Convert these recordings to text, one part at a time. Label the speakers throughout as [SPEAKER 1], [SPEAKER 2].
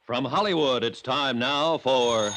[SPEAKER 1] From Hollywood, it's time now for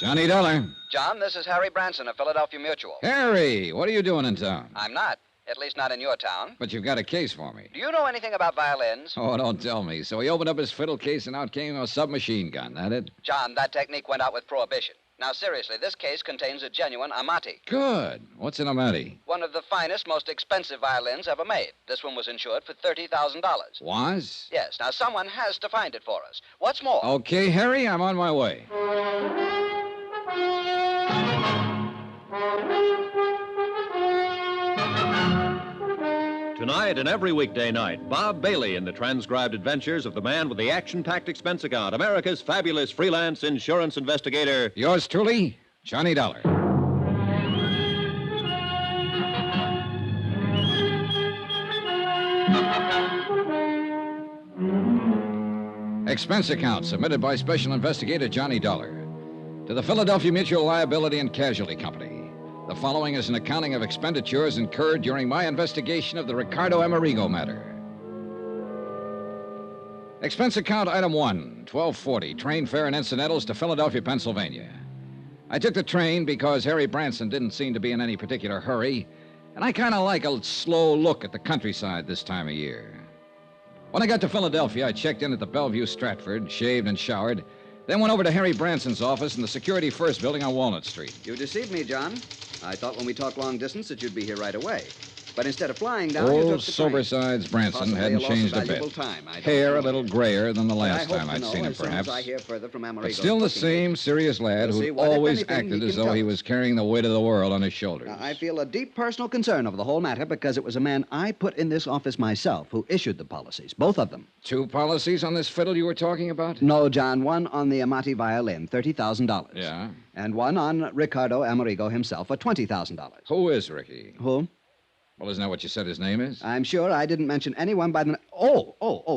[SPEAKER 2] Johnny Dollar.
[SPEAKER 3] John, this is Harry Branson of Philadelphia Mutual.
[SPEAKER 2] Harry, what are you doing in town?
[SPEAKER 3] I'm not. At least not in your town.
[SPEAKER 2] But you've got a case for me.
[SPEAKER 3] Do you know anything about violins?
[SPEAKER 2] Oh, don't tell me. So he opened up his fiddle case and out came a submachine gun, that it?
[SPEAKER 3] John, that technique went out with Prohibition. Now, seriously, this case contains a genuine Amati.
[SPEAKER 2] Good. What's an Amati?
[SPEAKER 3] One of the finest, most expensive violins ever made. This one was insured for $30,000.
[SPEAKER 2] Was?
[SPEAKER 3] Yes. Now, someone has to find it for us. What's more...
[SPEAKER 2] Okay, Harry, I'm on my way.
[SPEAKER 1] Tonight and every weekday night, Bob Bailey in the transcribed adventures of the man with the action-packed expense account, America's fabulous freelance insurance investigator.
[SPEAKER 2] Yours truly, Johnny Dollar. Expense account submitted by Special Investigator Johnny Dollar to the Philadelphia Mutual Liability and Casualty Company. The following is an accounting of expenditures incurred during my investigation of the Ricardo Amerigo matter. Expense account item 1, 1240, train fare and incidentals to Philadelphia, Pennsylvania. I took the train because Harry Branson didn't seem to be in any particular hurry, and I kind of like a slow look at the countryside this time of year. When I got to Philadelphia, I checked in at the Bellevue Stratford, shaved and showered, then went over to Harry Branson's office in the Security First building on Walnut Street.
[SPEAKER 3] You deceived me, John. I thought when we talked long distance that you'd be here right away. But instead of flying down, you took
[SPEAKER 2] Old
[SPEAKER 3] the
[SPEAKER 2] Sobersides Branson
[SPEAKER 3] Possibly
[SPEAKER 2] hadn't
[SPEAKER 3] a loss
[SPEAKER 2] changed
[SPEAKER 3] of
[SPEAKER 2] a bit.
[SPEAKER 3] valuable time. I don't
[SPEAKER 2] Hair
[SPEAKER 3] know.
[SPEAKER 2] a little grayer than the last
[SPEAKER 3] I hope
[SPEAKER 2] time
[SPEAKER 3] to
[SPEAKER 2] I'd
[SPEAKER 3] know
[SPEAKER 2] seen him,
[SPEAKER 3] as soon
[SPEAKER 2] perhaps.
[SPEAKER 3] as I hear further from Amerigo.
[SPEAKER 2] But still the same serious lad
[SPEAKER 3] We'll see
[SPEAKER 2] who
[SPEAKER 3] what, if
[SPEAKER 2] always
[SPEAKER 3] anything,
[SPEAKER 2] acted
[SPEAKER 3] he
[SPEAKER 2] as
[SPEAKER 3] can
[SPEAKER 2] though
[SPEAKER 3] tell
[SPEAKER 2] he
[SPEAKER 3] us.
[SPEAKER 2] was carrying the weight of the world on his shoulders.
[SPEAKER 3] Now, I feel a deep personal concern over the whole matter because it was a man I put in this office myself who issued the policies, both of them.
[SPEAKER 2] 2 policies on this fiddle you were talking about?
[SPEAKER 3] No, John, one on the Amati violin, $30,000.
[SPEAKER 2] Yeah.
[SPEAKER 3] And one on Ricardo Amerigo himself for $20,000.
[SPEAKER 2] Who is Ricky?
[SPEAKER 3] Who?
[SPEAKER 2] Well, isn't that what you said his name is?
[SPEAKER 3] I'm sure I didn't mention anyone by the...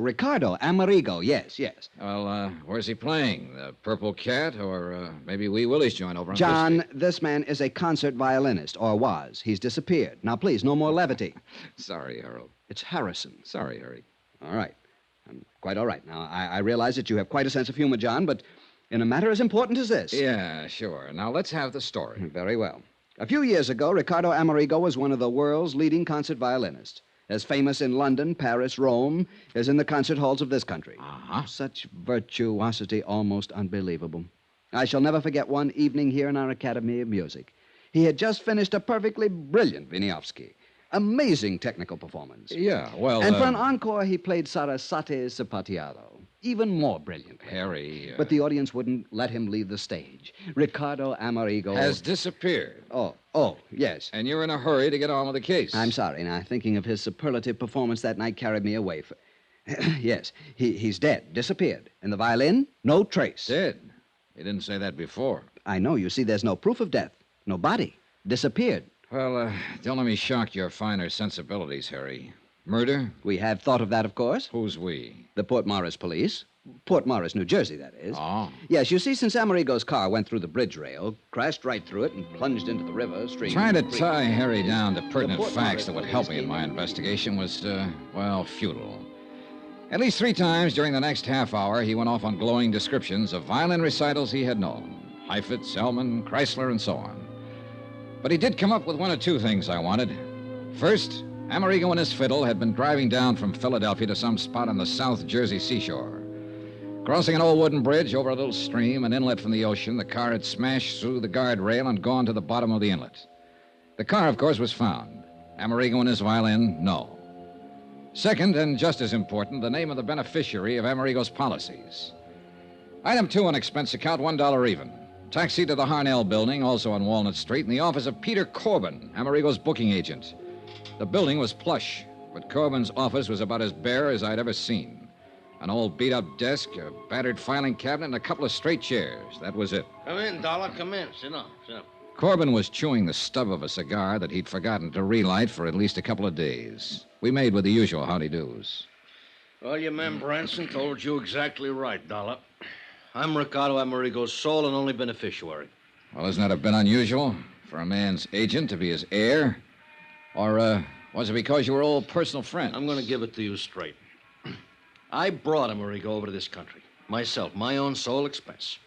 [SPEAKER 3] Ricardo Amerigo, yes.
[SPEAKER 2] Well, where's he playing? The Purple Cat or maybe Wee Willie's joint over on
[SPEAKER 3] John,
[SPEAKER 2] Fifth
[SPEAKER 3] this man is a concert violinist, or was. He's disappeared. Now, please, no more levity.
[SPEAKER 2] Street? Sorry, Harold.
[SPEAKER 3] It's Harrison.
[SPEAKER 2] Sorry, Harry.
[SPEAKER 3] All right. I'm quite all right. Now, I realize that you have quite a sense of humor, John, but in a matter as important as this...
[SPEAKER 2] Yeah, sure. Now, let's have the story.
[SPEAKER 3] Very well. A few years ago, Ricardo Amerigo was one of the world's leading concert violinists, as famous in London, Paris, Rome, as in the concert halls of this country.
[SPEAKER 2] Uh-huh.
[SPEAKER 3] Such virtuosity, almost unbelievable. I shall never forget one evening here in our Academy of Music. He had just finished a perfectly brilliant Wieniawski. Amazing technical performance.
[SPEAKER 2] Yeah, well,
[SPEAKER 3] And for an encore, he played Sarasate Sapateado. Even more brilliantly.
[SPEAKER 2] Harry...
[SPEAKER 3] But the audience wouldn't let him leave the stage. Ricardo Amerigo...
[SPEAKER 2] has disappeared.
[SPEAKER 3] Oh, yes.
[SPEAKER 2] And you're in a hurry to get on with the case.
[SPEAKER 3] I'm sorry. Now, thinking of his superlative performance that night carried me away. Yes, he's dead, disappeared. And the violin, no trace.
[SPEAKER 2] Dead. You didn't say that before.
[SPEAKER 3] I know. You see, there's no proof of death. No body. Disappeared.
[SPEAKER 2] Well, don't let me shock your finer sensibilities, Harry. Murder?
[SPEAKER 3] We have thought of that, of course.
[SPEAKER 2] Who's we?
[SPEAKER 3] The Port Morris police. Port Morris, New Jersey, that is.
[SPEAKER 2] Oh.
[SPEAKER 3] Yes, you see, since Amerigo's car went through the bridge rail, crashed right through it, and plunged into the river, stream...
[SPEAKER 2] Trying to
[SPEAKER 3] creek.
[SPEAKER 2] tie Harry down to pertinent
[SPEAKER 3] Port
[SPEAKER 2] facts
[SPEAKER 3] Morris
[SPEAKER 2] that would
[SPEAKER 3] police
[SPEAKER 2] help me in
[SPEAKER 3] came
[SPEAKER 2] my
[SPEAKER 3] in.
[SPEAKER 2] investigation was, futile. At least 3 times during the next half hour, he went off on glowing descriptions of violin recitals he had known. Heifetz, Selman, Chrysler, and so on. But he did come up with 1 or 2 things I wanted. First, Amerigo and his fiddle had been driving down from Philadelphia to some spot on the South Jersey seashore. Crossing an old wooden bridge over a little stream, an inlet from the ocean, the car had smashed through the guardrail and gone to the bottom of the inlet. The car, of course, was found. Amerigo and his violin, no. Second, and just as important, the name of the beneficiary of Amerigo's policies. Item 2 on expense account, $1 even. Taxi to the Harnell building, also on Walnut Street, in the office of Peter Corbin, Amerigo's booking agent. The building was plush, but Corbin's office was about as bare as I'd ever seen. An old beat-up desk, a battered filing cabinet, and a couple of straight chairs. That was it.
[SPEAKER 4] Come in, Dollar. Come in. Sit down.
[SPEAKER 2] Corbin was chewing the stub of a cigar that he'd forgotten to relight for at least a couple of days. We made with the usual howdy-do's.
[SPEAKER 4] Well, your man Branson told you exactly right, Dollar. I'm Ricardo Amerigo's sole and only beneficiary.
[SPEAKER 2] Well, isn't that a bit unusual for a man's agent to be his heir? Or, was it because you were old personal friends?
[SPEAKER 4] I'm going to give it to you straight. I brought Amerigo over to this country. Myself, my own sole expense.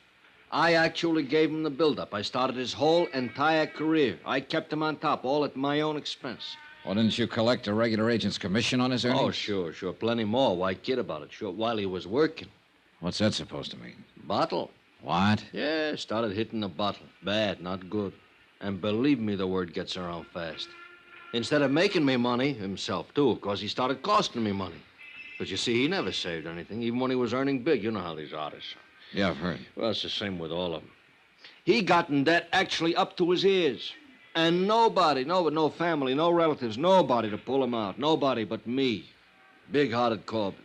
[SPEAKER 4] I actually gave him the build-up. I started his whole entire career. I kept him on top, all at my own expense.
[SPEAKER 2] Well, didn't you collect a regular agent's commission on his earnings?
[SPEAKER 4] Oh, sure. Plenty more. Why kid about it? Sure, while he was working.
[SPEAKER 2] What's that supposed to mean?
[SPEAKER 4] Bottle.
[SPEAKER 2] What?
[SPEAKER 4] Yeah, started hitting the bottle. Bad, not good. And believe me, the word gets around fast. Instead of making me money, himself, too, of course, he started costing me money. But you see, he never saved anything, even when he was earning big. You know how these artists are.
[SPEAKER 2] Yeah, I've heard.
[SPEAKER 4] Well, it's the same with all of them. He got in debt actually up to his ears. And nobody, no family, no relatives, nobody to pull him out. Nobody but me. Big-hearted Corbin.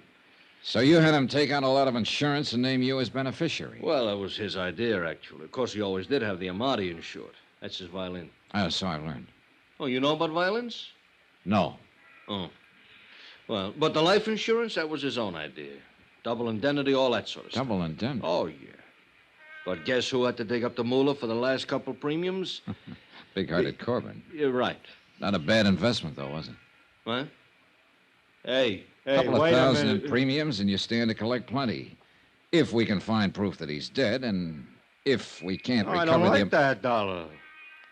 [SPEAKER 2] So you had him take out a lot of insurance and name you as beneficiary?
[SPEAKER 4] Well, that was his idea, actually. Of course, he always did have the Amati insured. That's his violin.
[SPEAKER 2] Oh, so I've learned.
[SPEAKER 4] Oh, you know about violins?
[SPEAKER 2] No.
[SPEAKER 4] Oh. Well, but the life insurance, that was his own idea. Double indemnity, all that sort of stuff.
[SPEAKER 2] Double indemnity?
[SPEAKER 4] Oh, yeah. But guess who had to dig up the moolah for the last couple premiums?
[SPEAKER 2] Big-hearted Corbin.
[SPEAKER 4] You're right.
[SPEAKER 2] Not a bad investment, though, was it?
[SPEAKER 4] What? Hey,
[SPEAKER 2] Couple of
[SPEAKER 4] wait a
[SPEAKER 2] thousand in
[SPEAKER 4] minute.
[SPEAKER 2] premiums, and you stand to collect plenty. If we can find proof that he's dead, and if we can't
[SPEAKER 4] Oh,
[SPEAKER 2] recover
[SPEAKER 4] I don't
[SPEAKER 2] the...
[SPEAKER 4] like that, Dollar.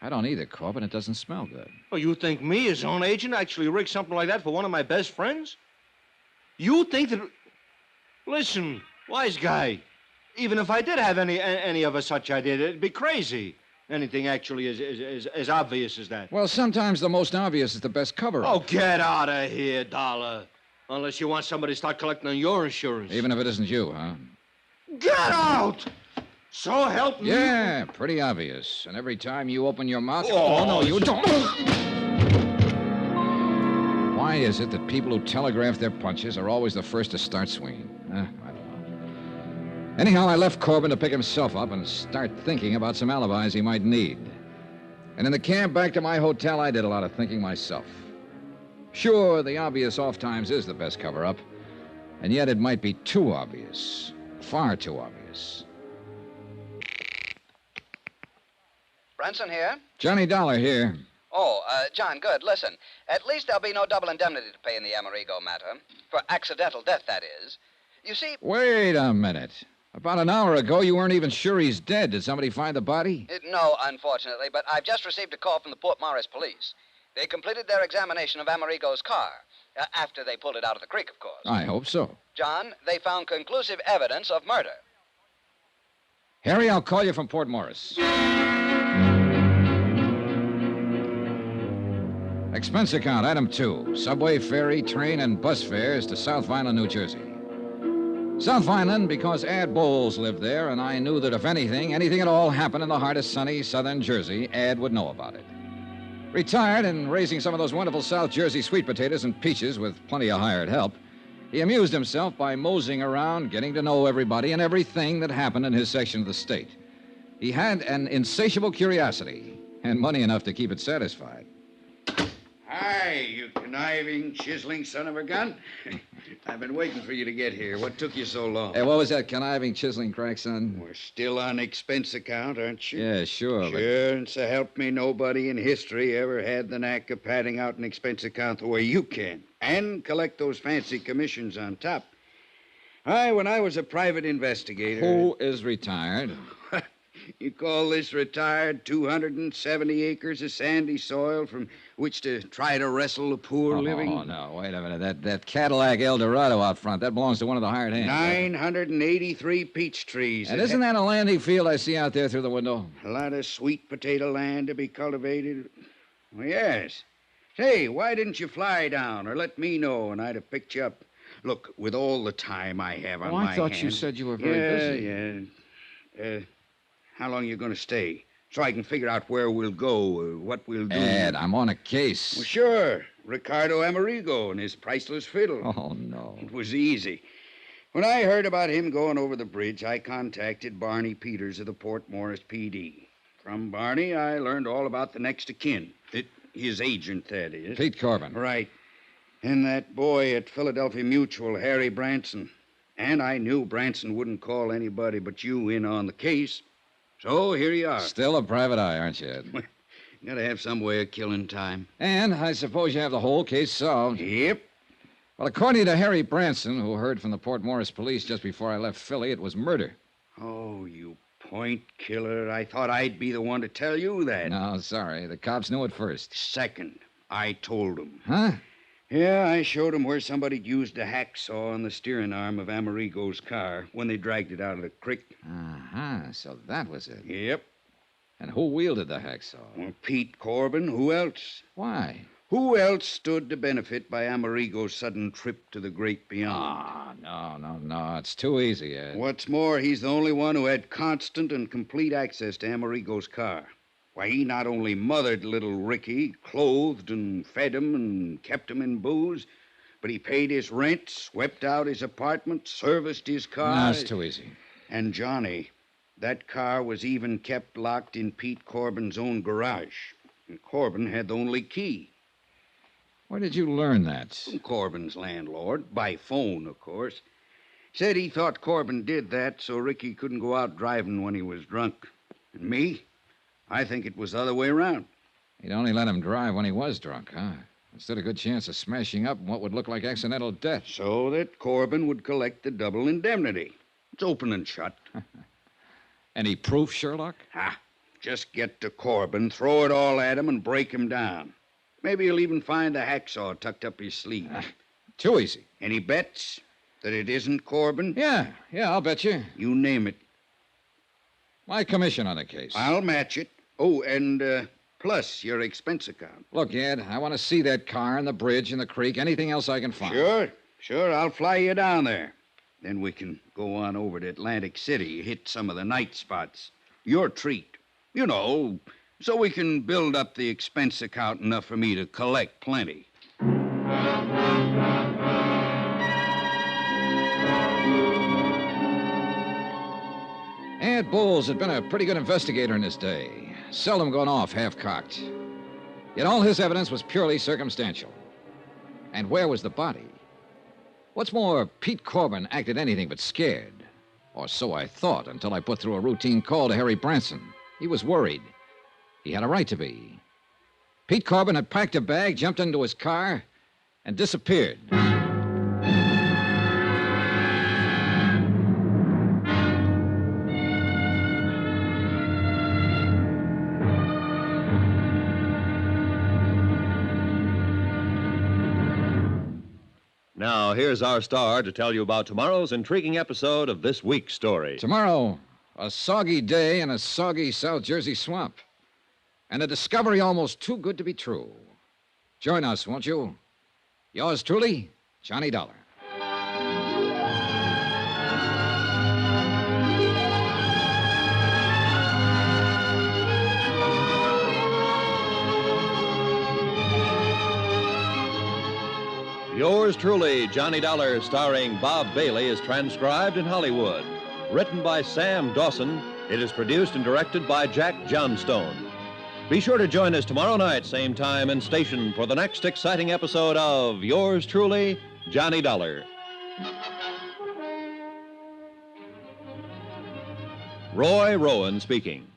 [SPEAKER 2] I don't either, Corbin. It doesn't smell good.
[SPEAKER 4] Oh, you think me, his own agent, actually rigged something like that for one of my best friends? You think that... Listen, wise guy. Even if I did have any of a such idea, it'd be crazy. Anything actually as obvious as that.
[SPEAKER 2] Well, sometimes the most obvious is the best cover-up.
[SPEAKER 4] Oh, get out of here, Dollar. Unless you want somebody to start collecting on your insurance.
[SPEAKER 2] Even if it isn't you, huh?
[SPEAKER 4] Get out! So help me.
[SPEAKER 2] Yeah, pretty obvious. And every time you open your mouth...
[SPEAKER 4] Oh,
[SPEAKER 2] no, you don't. Why is it that people who telegraph their punches are always the first to start swinging? I don't know. Anyhow, I left Corbin to pick himself up and start thinking about some alibis he might need. And in the cab back to my hotel, I did a lot of thinking myself. Sure, the obvious off times is the best cover-up, and yet it might be too obvious. Far too obvious.
[SPEAKER 3] Branson here?
[SPEAKER 2] Johnny Dollar here.
[SPEAKER 3] Oh, John, good. Listen, at least there'll be no double indemnity to pay in the Amerigo matter. For accidental death, that is. You see...
[SPEAKER 2] Wait a minute. About an hour ago, you weren't even sure he's dead. Did somebody find the body?
[SPEAKER 3] No, unfortunately, but I've just received a call from the Port Morris police. They completed their examination of Amerigo's car. After they pulled it out of the creek, of course.
[SPEAKER 2] I hope so.
[SPEAKER 3] John, they found conclusive evidence of murder.
[SPEAKER 2] Harry, I'll call you from Port Morris. Expense account, item 2. Subway, ferry, train, and bus fares to South Vineland, New Jersey. South Vineland because Ad Bowles lived there, and I knew that if anything at all happened in the heart of sunny southern Jersey, Ad would know about it. Retired and raising some of those wonderful South Jersey sweet potatoes and peaches with plenty of hired help, he amused himself by moseying around, getting to know everybody and everything that happened in his section of the state. He had an insatiable curiosity and money enough to keep it satisfied.
[SPEAKER 5] Hi, you conniving, chiseling son of a gun. I've been waiting for you to get here. What took you so long?
[SPEAKER 2] Hey, what was that conniving, chiseling crack, son?
[SPEAKER 5] We're still on expense account, aren't you?
[SPEAKER 2] Yeah, sure.
[SPEAKER 5] Sure, and so help me, nobody in history ever had the knack of padding out an expense account the way you can. And collect those fancy commissions on top. When I was a private investigator...
[SPEAKER 2] Who is retired?
[SPEAKER 5] You call this retired 270 acres of sandy soil from which to try to wrestle the poor living?
[SPEAKER 2] Oh, no, wait a minute. That Cadillac Eldorado out front, that belongs to one of the hired hands.
[SPEAKER 5] 983 peach trees.
[SPEAKER 2] And isn't that a landing field I see out there through the window?
[SPEAKER 5] A lot of sweet potato land to be cultivated? Well, yes. Say, why didn't you fly down or let me know and I'd have picked you up? Look, with all the time I have on my hands...
[SPEAKER 2] I thought you said you were very busy.
[SPEAKER 5] Yeah. How long are you going to stay? So I can figure out where we'll go, what we'll do.
[SPEAKER 2] Ed, I'm on a case.
[SPEAKER 5] Well, sure. Ricardo Amerigo and his priceless fiddle.
[SPEAKER 2] Oh, no.
[SPEAKER 5] It was easy. When I heard about him going over the bridge, I contacted Barney Peters of the Port Morris PD. From Barney, I learned all about the next of kin. His agent, that is.
[SPEAKER 2] Pete Corbin.
[SPEAKER 5] Right. And that boy at Philadelphia Mutual, Harry Branson. And I knew Branson wouldn't call anybody but you in on the case. So here you are.
[SPEAKER 2] Still a private eye, aren't you, Ed?
[SPEAKER 5] Gotta have some way of killing time.
[SPEAKER 2] And I suppose you have the whole case solved.
[SPEAKER 5] Yep.
[SPEAKER 2] Well, according to Harry Branson, who heard from the Port Morris police just before I left Philly, it was murder.
[SPEAKER 5] Oh, you point killer. I thought I'd be the one to tell you that.
[SPEAKER 2] No, sorry. The cops knew it first.
[SPEAKER 5] Second, I told them.
[SPEAKER 2] Huh?
[SPEAKER 5] Yeah, I showed them where somebody'd used a hacksaw on the steering arm of Amerigo's car when they dragged it out of the creek.
[SPEAKER 2] Uh-huh. So that was it.
[SPEAKER 5] Yep.
[SPEAKER 2] And who wielded the hacksaw?
[SPEAKER 5] Well, Pete Corbin. Who else?
[SPEAKER 2] Why?
[SPEAKER 5] Who else stood to benefit by Amerigo's sudden trip to the great beyond?
[SPEAKER 2] No. It's too easy, Ed.
[SPEAKER 5] What's more, he's the only one who had constant and complete access to Amerigo's car. Why, he not only mothered little Ricky, clothed and fed him and kept him in booze, but he paid his rent, swept out his apartment, serviced his car.
[SPEAKER 2] No, it's too easy.
[SPEAKER 5] And Johnny, that car was even kept locked in Pete Corbin's own garage. And Corbin had the only key.
[SPEAKER 2] Where did you learn that?
[SPEAKER 5] From Corbin's landlord, by phone, of course. Said he thought Corbin did that so Ricky couldn't go out driving when he was drunk. And me? I think it was the other way around.
[SPEAKER 2] He'd only let him drive when he was drunk, huh? Instead, a good chance of smashing up what would look like accidental death.
[SPEAKER 5] So that Corbin would collect the double indemnity. It's open and shut.
[SPEAKER 2] Any proof, Sherlock?
[SPEAKER 5] Just get to Corbin, throw it all at him, and break him down. Maybe he'll even find the hacksaw tucked up his sleeve.
[SPEAKER 2] Too easy.
[SPEAKER 5] Any bets that it isn't Corbin?
[SPEAKER 2] Yeah, I'll bet you.
[SPEAKER 5] You name it.
[SPEAKER 2] My commission on the case.
[SPEAKER 5] I'll match it. Oh, and plus your expense account.
[SPEAKER 2] Look, Ed, I want to see that car and the bridge and the creek, anything else I can find.
[SPEAKER 5] Sure. I'll fly you down there. Then we can go on over to Atlantic City, hit some of the night spots. Your treat. You know, so we can build up the expense account enough for me to collect plenty.
[SPEAKER 2] Ed Bowles had been a pretty good investigator in his day, seldom gone off half-cocked. Yet all his evidence was purely circumstantial. And where was the body? What's more, Pete Corbin acted anything but scared. Or so I thought until I put through a routine call to Harry Branson. He was worried. He had a right to be. Pete Corbin had packed a bag, jumped into his car, and disappeared.
[SPEAKER 1] Now, here's our star to tell you about tomorrow's intriguing episode of this week's story.
[SPEAKER 2] Tomorrow, a soggy day in a soggy South Jersey swamp. And a discovery almost too good to be true. Join us, won't you? Yours truly, Johnny Dollar.
[SPEAKER 1] Yours truly, Johnny Dollar, starring Bob Bailey, is transcribed in Hollywood. Written by Sam Dawson, it is produced and directed by Jack Johnstone. Be sure to join us tomorrow night, same time and station, for the next exciting episode of Yours truly, Johnny Dollar. Roy Rowan speaking.